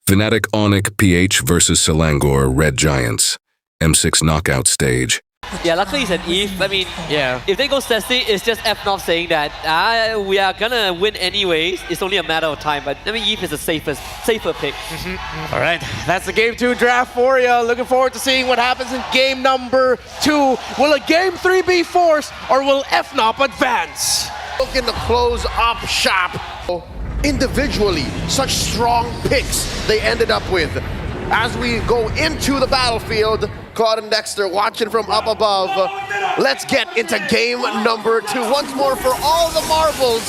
FNATIC ONIC PH versus Selangor Red Giants. M6 knockout stage. Yeah, luckily it's an Eve. I mean, Yeah. if they go Ceci, it's just FNOP saying that we are gonna win anyways. It's only a matter of time. But I mean, Eve is the safer pick. All right, that's the Game 2 draft for you. Looking forward to seeing what happens in Game number 2. Will a Game 3 be forced, or will FNOP advance? Looking to close up shop. Individually, such strong picks they ended up with. As we go into the battlefield, Claude and Dexter watching from up above. Let's get into game number 2. Once more for all the marbles.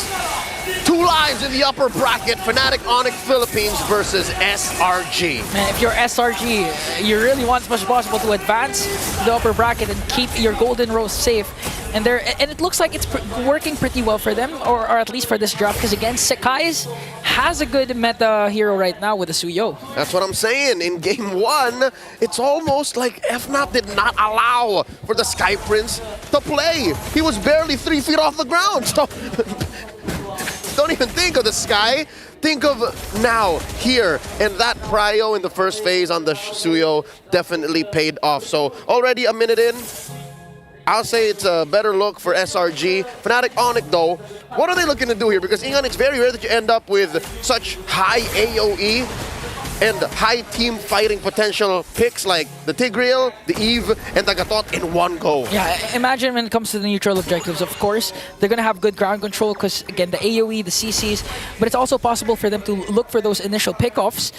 2 lives in the upper bracket, FNATIC ONIC Philippines versus SRG. Man, if you're SRG, you really want as much as possible to advance the upper bracket and keep your golden row safe. And it looks like it's working pretty well for them, or at least for this draft, because again, sekys has a good meta hero right now with the Suyo. That's what I'm saying. In game 1, it's almost like FNOP did not allow for the Sky Prince to play. He was barely 3 feet off the ground. So don't even think of the Sky. Think of now, here, and that prio in the first phase on the Suyo definitely paid off. So already a minute in, I'll say it's a better look for SRG. FNATIC ONIC though, what are they looking to do here? Because Ingon, it's very rare that you end up with such high AoE and high team fighting potential picks like the Tigreal, the Eve, and the Gatot in one go. Yeah, imagine when it comes to the neutral objectives, of course, they're going to have good ground control because, again, the AoE, the CCs, but it's also possible for them to look for those initial pickoffs.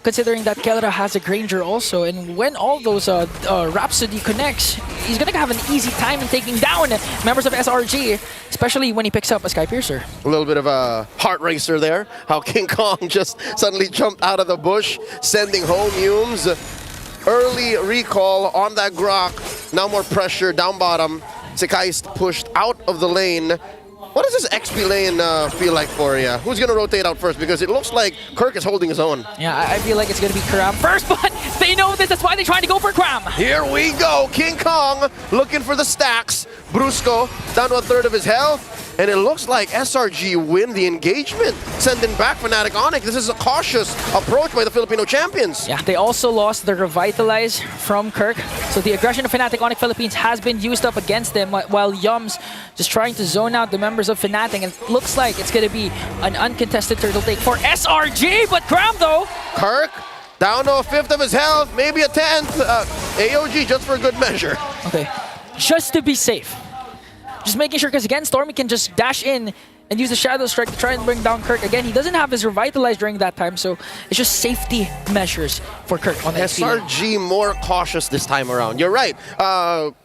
Considering that Kelra has a Granger also, and when all those Rhapsody connects, he's gonna have an easy time in taking down members of SRG, especially when he picks up a Sky Piercer. A little bit of a heart racer there, how King Kong just suddenly jumped out of the bush, sending home Humes. Early recall on that Grok, now more pressure down bottom. sekys pushed out of the lane. What does this XP lane feel like for you? Who's going to rotate out first? Because it looks like Kirk is holding his own. Yeah, I feel like it's going to be Kram first, but they know this. That's why they're trying to go for Kram. Here we go. King Kong looking for the stacks. Brusco down to 1/3 of his health. And it looks like SRG win the engagement, sending back FNATIC ONIC. This is a cautious approach by the Filipino champions. Yeah, they also lost the Revitalize from Kirk. So the aggression of FNATIC ONIC Philippines has been used up against them, while Yums just trying to zone out the members of FNATIC. And it looks like it's going to be an uncontested turtle take for SRG. But Kram, though. Kirk down to 1/5 of his health, maybe a 10th. AOG just for good measure. Okay, just to be safe. Just making sure, because again, Stormy can just dash in and use the Shadow Strike to try and bring down Kirk. Again, he doesn't have his Revitalize during that time, so it's just safety measures for Kirk on that SRG more cautious this time around. You're right.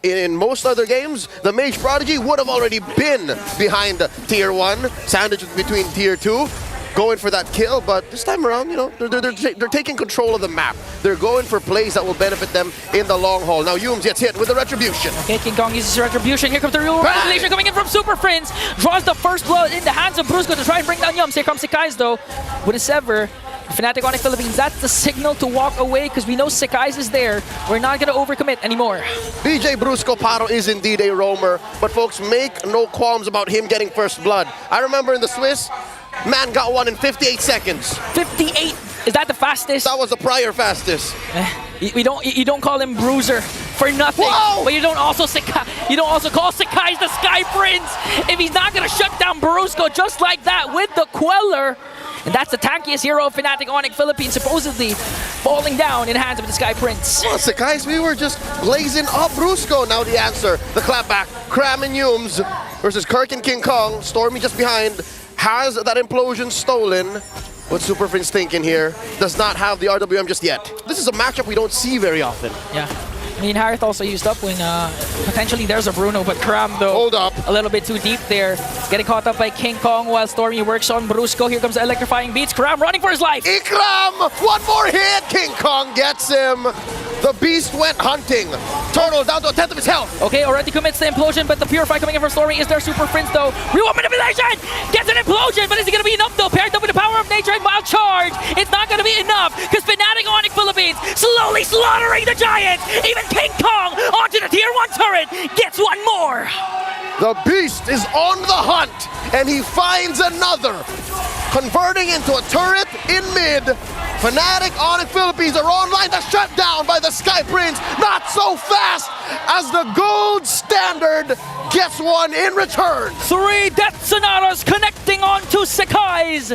In most other games, the Mage Prodigy would have already been behind Tier 1, sandwiched between Tier 2. Going for that kill, but this time around, you know, they're taking control of the map. They're going for plays that will benefit them in the long haul. Now Humes gets hit with the Retribution. Okay, King Kong uses Retribution. Here comes the real Revelation coming in from Super Friends. Draws the first blow in the hands of Brusco to try and bring down Yums. Here comes sekys though, with a Sever. FNATIC ONIC Philippines, that's the signal to walk away because we know sekys is there. We're not going to overcommit anymore. BJ Brusco Paro is indeed a roamer, but folks, make no qualms about him getting first blood. I remember in the Swiss, man got one in 58 seconds. 58? Is that the fastest? That was the prior fastest. You don't call him Bruiser for nothing. Whoa! But you don't also call sekys the Sky Prince if he's not gonna shut down Brusco just like that with the Queller. And that's the tankiest hero of FNATIC ONIC Philippines, supposedly falling down in the hands of the Sky Prince. Well, sekys, we were just blazing up Brusco. Now the answer, the clapback, Kram and Humes versus Kirk and King Kong. Stormy just behind. Has that implosion stolen? What Super Friends thinking here? Does not have the RWM just yet. This is a matchup we don't see very often. Yeah. I mean, Harith also used up when potentially there's a Bruno, but Kram, though, hold up, a little bit too deep there. Getting caught up by King Kong while Stormy works on Brusco. Here comes the electrifying beats. Kram running for his life. Ikram! One more hit! King Kong gets him. The beast went hunting. Turtle down to 1/10 of his health. Okay, already commits the implosion, but the Purify coming in from Stormy is their Super Prince, though. Real manipulation! Gets an implosion, but is it going to be enough, though? Paired up with the power of nature and wild charge. It's not going to be enough, because FNATIC ONIC Philippines slowly slaughtering the Giants. Even King Kong onto the Tier 1 turret gets one more. The beast is on the hunt, and he finds another. Converting into a turret in mid. FNATIC ONIC Philippines are online. They're shut down by the Sky Prince. Not so fast as the gold standard gets one in return. 3 Death Sonatas connecting onto sekys.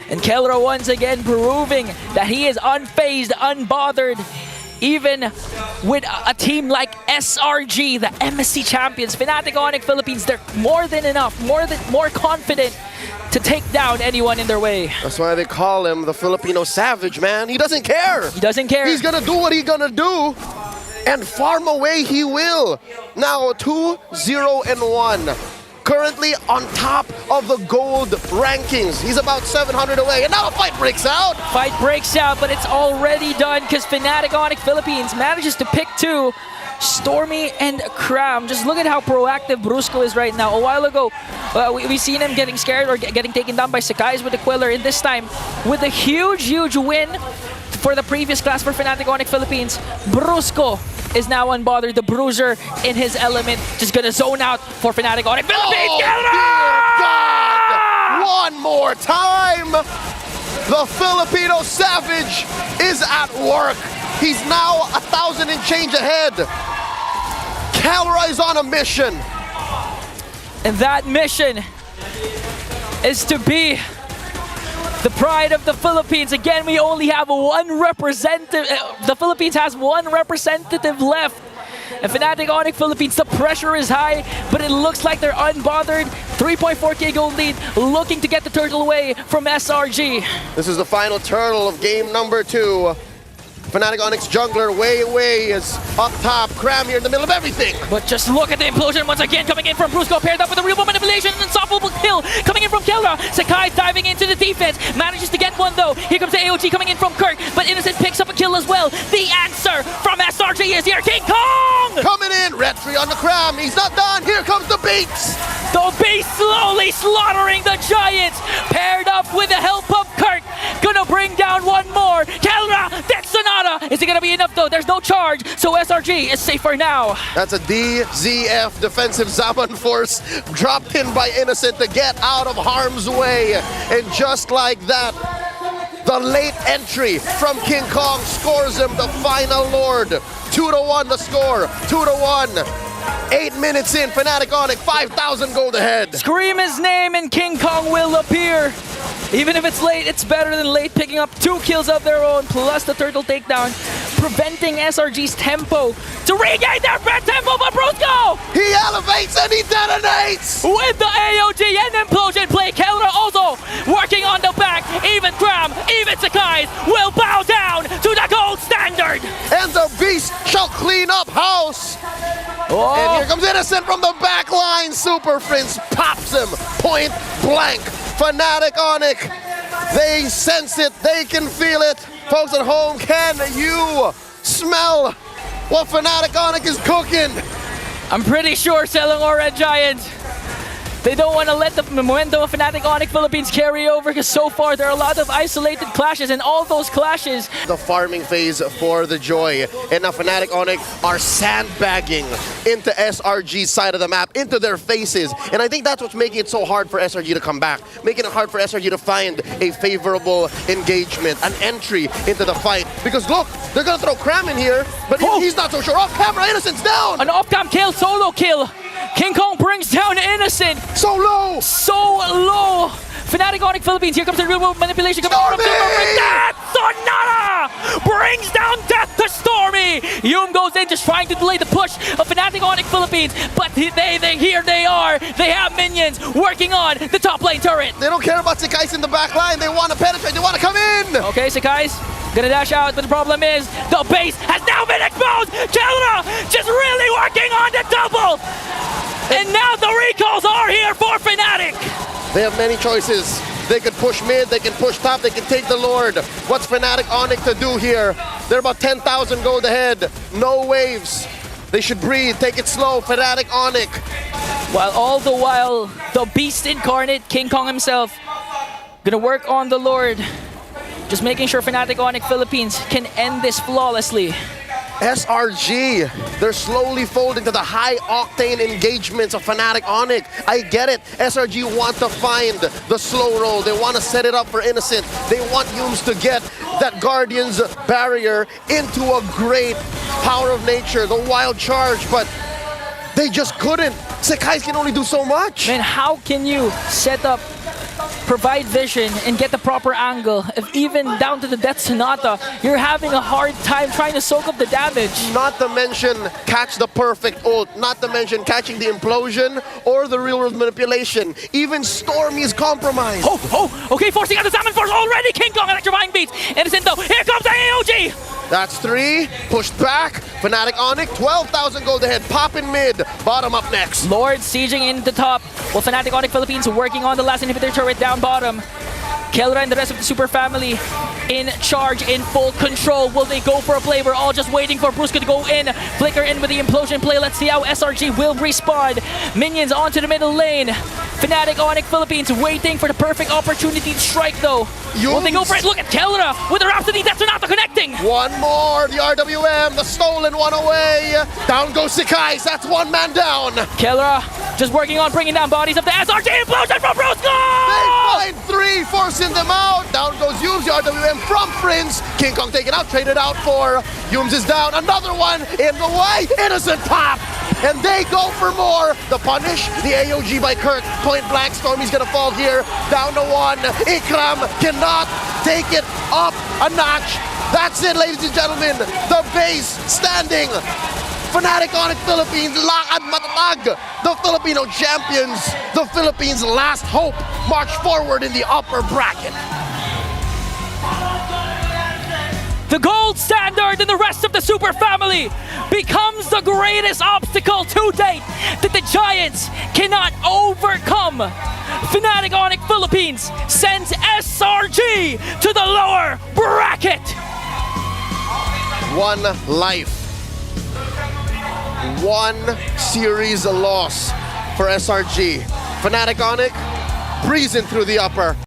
And kelra once again proving that he is unfazed, unbothered. Even with a team like SRG, the MSC champions, FNATIC ONIC Philippines, they're more than enough, more confident to take down anyone in their way. That's why they call him the Filipino savage, man. He doesn't care. He doesn't care. He's gonna do what he's gonna do, and farm away he will. Now 2-0-1. Currently on top of the gold rankings. He's about 700 away, and now a fight breaks out. Fight breaks out, but it's already done because FNATIC ONIC Philippines manages to pick 2, Stormy and Cram. Just look at how proactive Brusco is right now. A while ago, we've seen him getting scared or getting taken down by sekys with the Queller, and this time, with a huge win for the previous class for FNATIC ONIC Philippines, Brusco is now unbothered. The Bruiser in his element, just gonna zone out for FNATIC ONIC Philippines. Oh, dear God! One more time! The Filipino savage is at work. He's now 1,000 and change ahead. Kelra is on a mission. And that mission is to be the pride of the Philippines. Again, we only have one representative. The Philippines has one representative left. And FNATIC ONIC Philippines, the pressure is high, but it looks like they're unbothered. 3.4k gold lead, looking to get the turtle away from SRG. This is the final turtle of game number 2. FNATIC ONIC's jungler way is up top. Cram here in the middle of everything. But just look at the implosion once again coming in from Brusco, paired up with a real manipulation and unstoppable kill coming in from kelra. sekys diving into the defense, manages to get one though. Here comes the AOG coming in from Kirk, but Innocent picks up a kill as well. The answer from SRG is here, kingkong! Coming in, red tree on the Cram. He's not done. Here comes the beats. The beast slowly slaughtering the Giants, paired up with the help of Kirk. Gonna bring down one more. kelra, Death Sonata. Is it gonna be enough though? There's no charge, so SRG is safe for now. That's a DZF defensive Zaman force dropped in by Innocent to get out of harm's way. And just like that, the late entry from kingkong scores him the final Lord. 2-1 the score, 2-1. 8 minutes in, FNATIC ONIC 5,000 gold ahead. Scream his name and kingkong will appear. Even if it's late, it's better than late, picking up 2 kills of their own, plus the turtle takedown, preventing SRG's tempo to regain their red tempo, but Brusco! He elevates and he detonates! With the AOG and implosion play, kelra also working on the back. Even Cram, even sekys will bow down to the gold standard! And the beast shall clean up house! Oh. And here comes Innocent from the back line. Super Prince pops him point blank. FNATIC ONIC, they sense it, they can feel it. Folks at home, can you smell what FNATIC ONIC is cooking? I'm pretty sure Selangor Red Giant, they don't want to let the momentum of FNATIC ONIC Philippines carry over, because so far there are a lot of isolated clashes, and all those clashes. The farming phase for the Joy, and now FNATIC ONIC are sandbagging into SRG's side of the map, into their faces, and I think that's what's making it so hard for SRG to come back, making it hard for SRG to find a favorable engagement, an entry into the fight, because look, they're gonna throw Cram in here, but he's not so sure. Off camera, Innocent's down! An off-cam kill, solo kill. kingkong brings down Innocent. So low! So low! FNATIC ONIC Philippines, here comes the real world manipulation coming from Stormy! Death Sonata brings down Death to Stormy! Yum goes in just trying to delay the push of FNATIC ONIC Philippines, but here they are. They have minions working on the top lane turret. They don't care about sekys in the back line. They want to penetrate. They want to come in. Okay, sekys gonna dash out, but the problem is the base has now been exposed. kelra just really working on the double. And now the recalls are here for FNATIC. They have many choices. They could push mid, they can push top, they can take the Lord. What's FNATIC ONIC to do here? They're about 10,000 gold ahead. No waves. They should breathe, take it slow. FNATIC ONIC. While all the while, the beast incarnate, kingkong himself, gonna work on the Lord. Just making sure FNATIC ONIC Philippines can end this flawlessly. SRG, they're slowly folding to the high-octane engagements of FNATIC ONIC. I get it. SRG want to find the slow roll. They want to set it up for Innocent. They want Yums to get that Guardian's barrier into a great power of nature, the wild charge, but they just couldn't. Sekys can only do so much. Man, how can you set up, provide vision, and get the proper angle if even down to the Death Sonata, you're having a hard time trying to soak up the damage? Not to mention catch the perfect ult, not to mention catching the implosion or the real world manipulation. Even Stormy's compromised. Okay, forcing out the Salmon Force already! Kingkong electrifying beats! Innocent though, here comes the AOG! That's 3, pushed back. FNATIC ONIC, 12,000 gold ahead, pop in mid, bottom up next. Lord sieging in the top, while FNATIC ONIC Philippines working on the last inhibitor turret down bottom. Kelra and the rest of the super family in charge, in full control. Will they go for a play? We're all just waiting for Brusca to go in. Flicker in with the implosion play. Let's see how SRG will respond. Minions onto the middle lane. FNATIC ONIC Philippines waiting for the perfect opportunity to strike though. Will they go for it? Look at Kelra with the Rhapsody. That's not connecting. One more, the RWM, the stolen one away. Down goes Sekys, that's one man down. Kelra just working on bringing down bodies of the SRG. Implosion from Brusca! They find 3, forcing them out. Down goes Yumes, the RWM from Prince. Kingkong taken out, traded out for Yumes is down. Another one in the way. Innocent pop. And they go for more. The punish, the AOG by Kurt. Point blank, Stormy's gonna fall here. Down to 1. Ikram cannot take it up a notch. That's it, ladies and gentlemen. The base standing. FNATIC ONIC Philippines, lakad matatag. The Filipino champions, the Philippines' last hope, march forward in the upper bracket. The gold standard in the rest of the super family becomes the greatest obstacle to date that the Giants cannot overcome. FNATIC ONIC Philippines sends SRG to the lower bracket. One life. One series loss for SRG. FNATIC ONIC breezing through the upper.